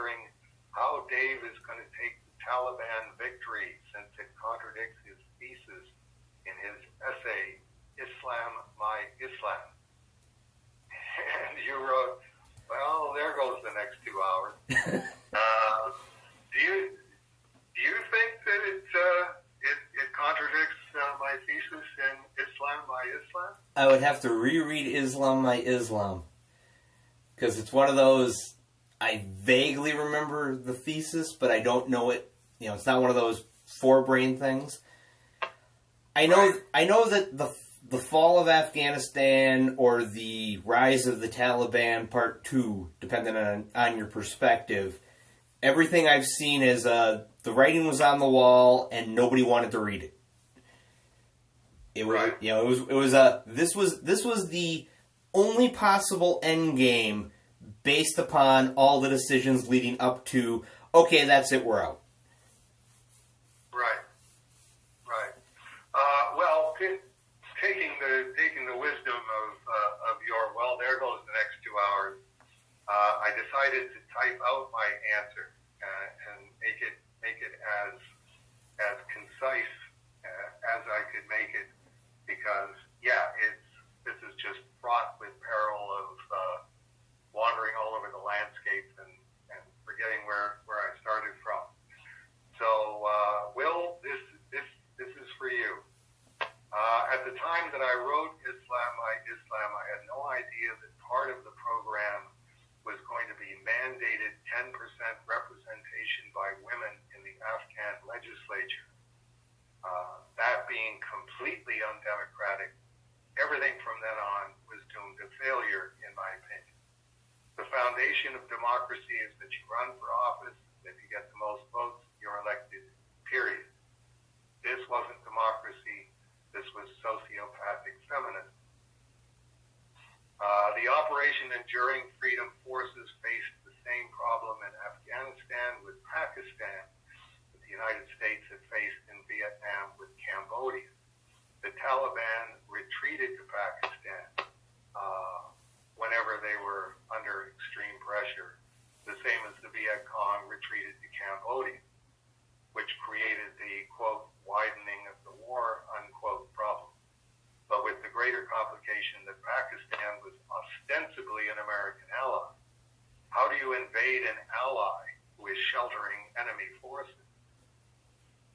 wondering how Dave is going to take the Taliban victory since it contradicts his thesis in his essay, Islam, My Islam. And you wrote, well, there goes the next 2 hours. Do you think that it contradicts my thesis in Islam, My Islam? I would have to reread Islam, My Islam. Because it's one of those, I vaguely remember the thesis, but I don't know it. You know, it's not one of those forebrain things. I know that the fall of Afghanistan or the rise of the Taliban Part 2, depending on your perspective, everything I've seen is the writing was on the wall and nobody wanted to read it. It was, right. You know, this was the only possible end game based upon all the decisions leading up to, okay, that's it, we're out. Right. Well, taking the wisdom of your, well, there goes the next 2 hours, I decided to type out my answer and make it as concise as I could make it, because this is just fraught with peril of wandering all over the landscape and forgetting where I started from. So, Will, this is for you. At the time that I wrote Islam, My Islam, I had no idea that part of the program was going to be mandated 10% representation by women in the Afghan legislature. That being completely undemocratic, everything from then on was doomed to failure, in my opinion. The foundation of democracy is that you run for office, and if you get the most votes, you're elected, period. This wasn't democracy. This was sociopathic feminism. The Operation Enduring Freedom forces faced the same problem in Afghanistan with Pakistan that the United States had faced in Vietnam with Cambodia. The Taliban retreated to Pakistan whenever they were under extreme pressure, the same as the Viet Cong retreated to Cambodia, which created the, quote, widening of the war, unquote, problem. But with the greater complication that Pakistan was ostensibly an American ally. How do you invade an ally who is sheltering enemy forces?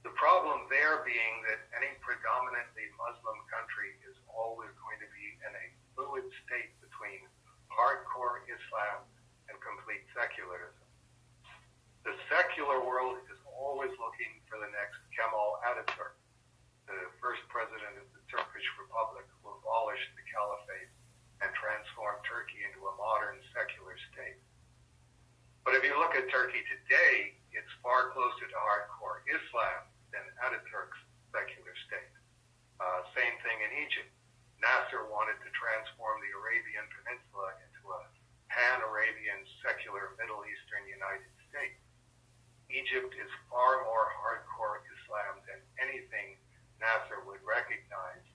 The problem there being that any predominantly Muslim country is always going to be in a fluid state between hardcore Islam and complete secularism. The secular world is always looking for the next Kemal Ataturk, the first president of the Turkish Republic who abolished the caliphate and transformed Turkey into a modern secular state. But if you look at Turkey today, it's far closer to hardcore Islam than Ataturk's secular state. Same thing in Egypt. Nasser wanted to transform the Arabian Peninsula into a pan-Arabian secular Middle Eastern United States. Egypt is far more hardcore Islam than anything Nasser would recognize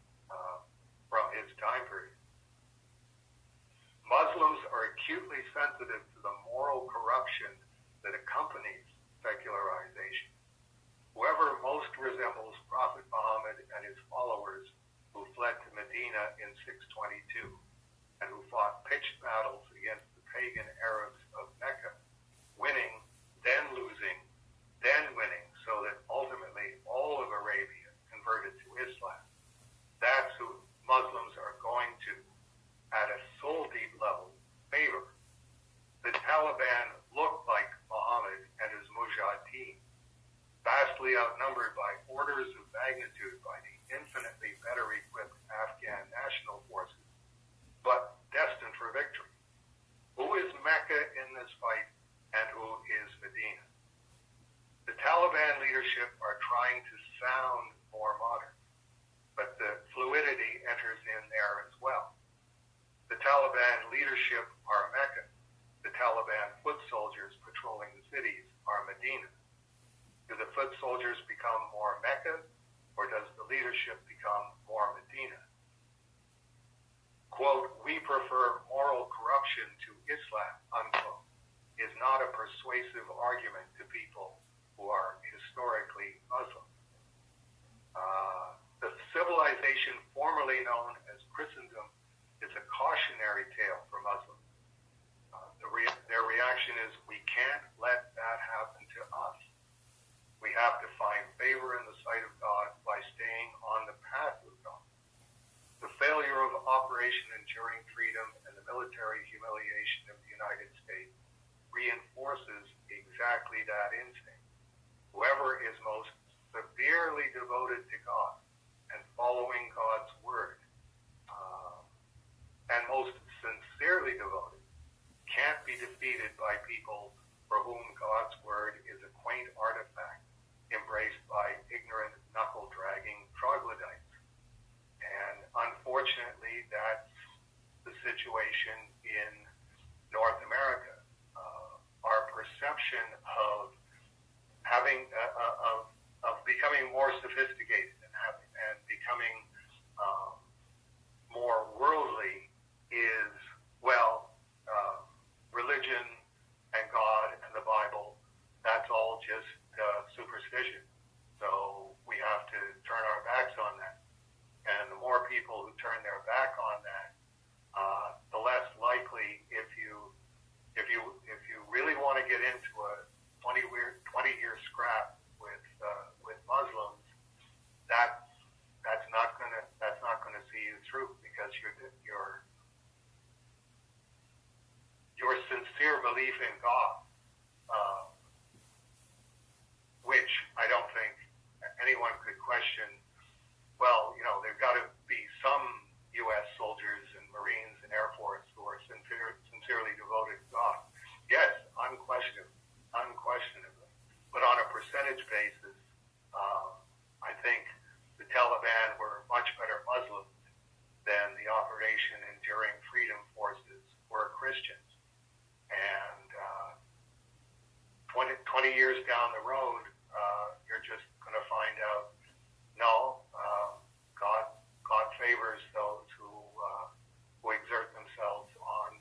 from his time period. Muslims are acutely sensitive to the moral corruption that accompanies secularization. Whoever most resembles Prophet Muhammad and his followers who fled to Medina in 622 and who fought pitched battles against the pagan Arabs of Mecca, winning, then losing, then winning, so that ultimately all of Arabia converted to Islam. That's who Muslims are going to, at a soul deep level, favor. The Taliban look like Muhammad and his mujahideen, vastly outnumbered by orders of magnitude by the infinitely better equipped Afghan national forces, but destined for victory. Who is Mecca in this fight, and who is Medina? The Taliban leadership are trying to sound more modern, but the fluidity enters in there as well. The Taliban leadership are Mecca. The Taliban foot soldiers patrolling the cities are Medina. Do the foot soldiers become more Mecca, or does the leadership become more Medina? Quote, we prefer moral corruption to Islam, unquote, is not a persuasive argument to people who are historically Muslim. The civilization formerly known as Christendom is a cautionary tale for Muslims. Their reaction is, we can't let that happen to us. We have to find favor in the sight of God by staying on the path of God. The failure of Operation Enduring Freedom and the military humiliation of the United States reinforces exactly that instinct. Whoever is most severely devoted to God and following God's word, and most sincerely devoted, can't be defeated by people for whom God's word is a quaint artifact embraced by ignorant, knuckle-dragging troglodytes. And unfortunately, that's the situation in North America. Our perception of having of becoming more sophisticated and becoming more worldly is, religion and God and the Bible, that's all just superstition. So we have to turn our backs on that. And the more people who turn their back on that, the less likely, if you really want to get into a 20-year scrap with Muslims, that's not gonna see you through, because your sincere belief in God, which I don't think anyone could question. Well, there've got to be some U.S. soldiers and Marines and Air Force who are sincerely devoted to God. Yes, unquestionably. But on a percentage basis, I think the Taliban were much better Muslims than the Operation Enduring Freedom forces were Christians. And 20 years down the road, you're just going to find out, no, God favors those who exert themselves on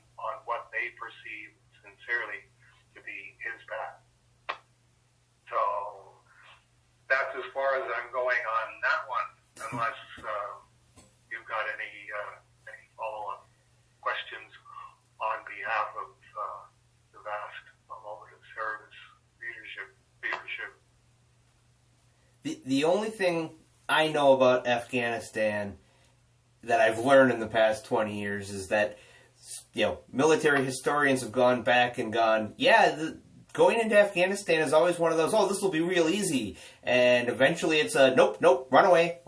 what they perceive sincerely to be His path. So that's as far as I'm going on that one, unless you've got any follow-up questions on behalf of the vast moment of service leadership. The only thing I know about Afghanistan that I've learned in the past 20 years is that, military historians have gone back and gone, going into Afghanistan is always one of those, this will be real easy. And eventually it's a, nope, run away.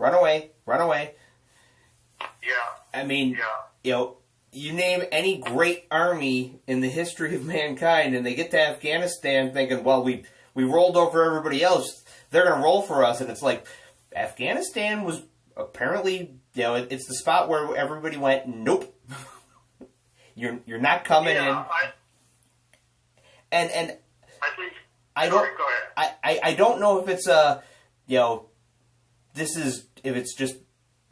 Yeah. I mean, you name any great army in the history of mankind, and they get to Afghanistan thinking, well, we rolled over everybody else. They're going to roll for us. And it's like, Afghanistan was apparently, it's the spot where everybody went, nope. You're not coming in. And I think, I don't, go ahead. I don't know if it's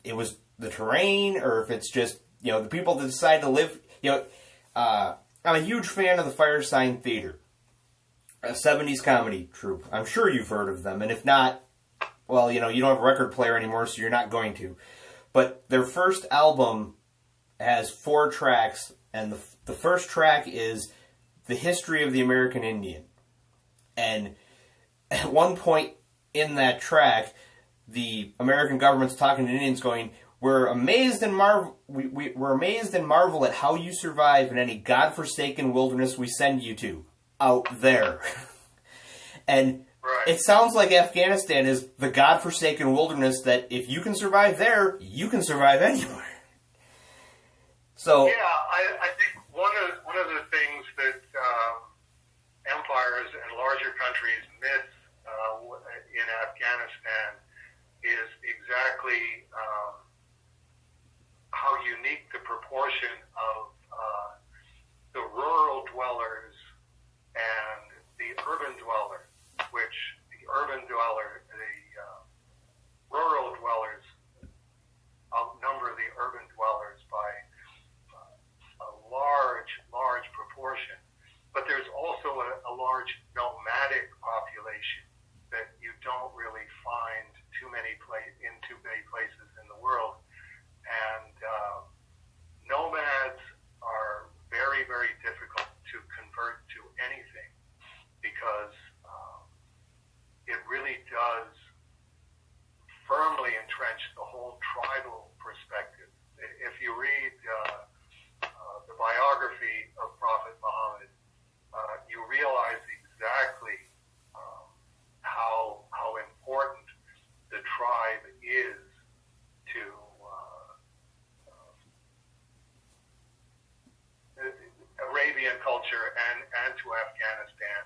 it was the terrain, or if it's just, the people that decide to live, I'm a huge fan of the Firesign Theater, a 70s comedy troupe. I'm sure you've heard of them, and if not, well, you don't have a record player anymore, so you're not going to. But their first album has 4 tracks, and the first track is the history of the American Indian. And at one point in that track, the American government's talking to Indians going, we're amazed and we're amazed and marvel at how you survive in any godforsaken wilderness we send you to, out there. And it sounds like Afghanistan is the godforsaken wilderness that if you can survive there, you can survive anywhere. So I think one of the things that empires and larger countries miss in Afghanistan is exactly how unique the proportion of the rural dwellers and the urban dwellers, which the rural dwellers outnumber the urban dwellers by a large proportion. But there's also a large nomadic population that you don't really find in too many places in the world. And nomads are very, very difficult to convert to anything because it really does firmly entrench the whole tribal perspective. If you read the biography of Prophet Muhammad, you realize exactly how important the tribe is to Arabian culture and to Afghanistan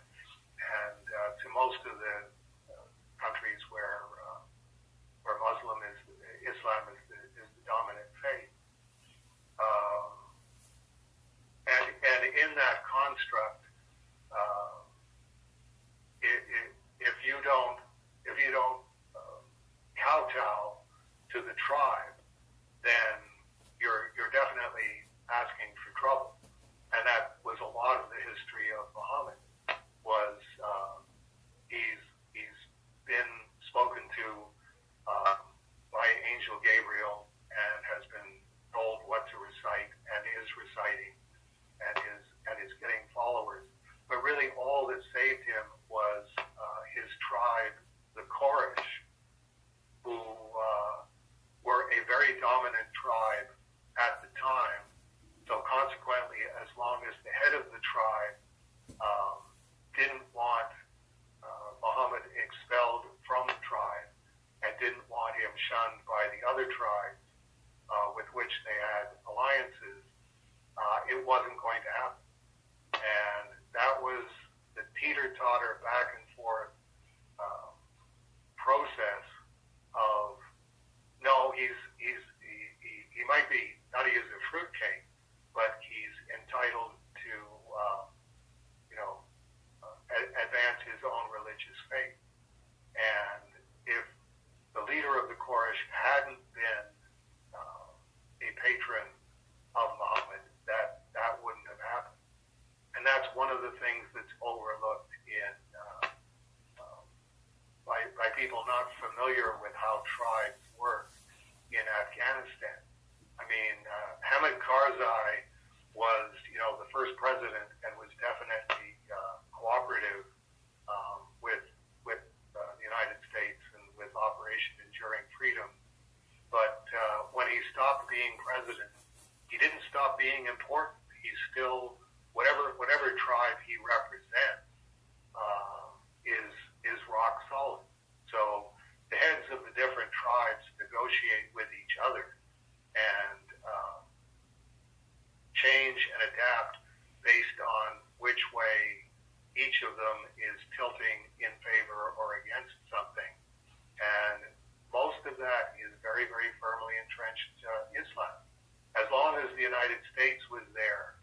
and to most of the countries where Islam is the dominant faith. And in that construct, if you don't kowtow to the tribe, then you're definitely asking for trouble. And that was a lot of the history of Muhammad. Was he's been spoken to by Angel Gabriel and has been told what to recite and is reciting and is getting followers. But really all that saved him was his tribe, the Quraysh, who were a very dominant tribe at the time. So consequently, as long as the head of the tribe didn't want Muhammad expelled from the tribe and didn't want him shunned by the other tribes with which they had alliances, it wasn't going to happen. And that was the teeter-totter back and forth process of, no, he might be, not he is a fruitcake, but he's entitled to, advance his own religious faith. And if the leader of the Quraysh hadn't been a patron of Muhammad, that wouldn't have happened. And that's one of the things that's overlooked by people not familiar with how tribes work in Afghanistan. I mean, Hamid Karzai was, the first president and was definitely cooperative with the United States and with Operation Enduring Freedom. But when he stopped being president, he didn't stop being important. He's still, whatever tribe he represents is rock solid. So the heads of the different tribes negotiate with each other and change and adapt based on which way each of them is tilting in favor or against something. And most of that is very, very firmly entrenched Islam. As long as the United States was there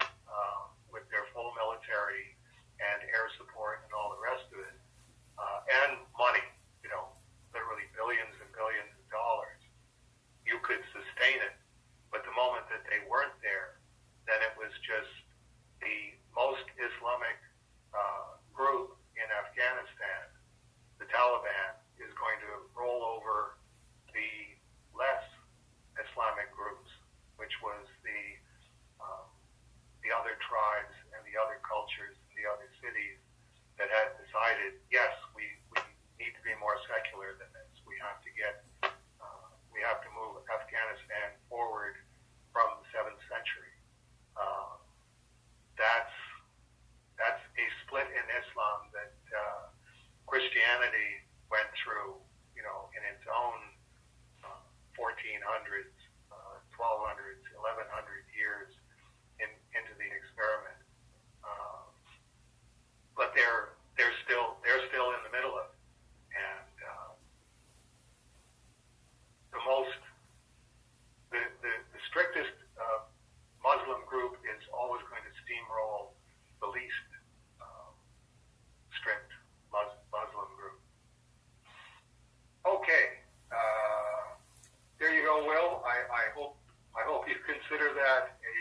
with their full military and air support and all the rest of it, and money, literally billions and billions of dollars, you could sustain it. But the moment that they weren't there, then it was just the most Islamic group in Afghanistan, the Taliban, is going to roll over the less Islamic groups, which was the other tribes and the other cultures and the other cities that had decided, yes, we need to be more secular than this. We have to move Afghanistan forward from the 7th century. That's a split in Islam that Christianity went through, in its own 1400s, 1200s, 1100 years into the experiment. But they're still in the middle of it, and the strictest Muslim group is always going to steamroll the least strict Muslim group. Okay, there you go, Will. I hope you consider that a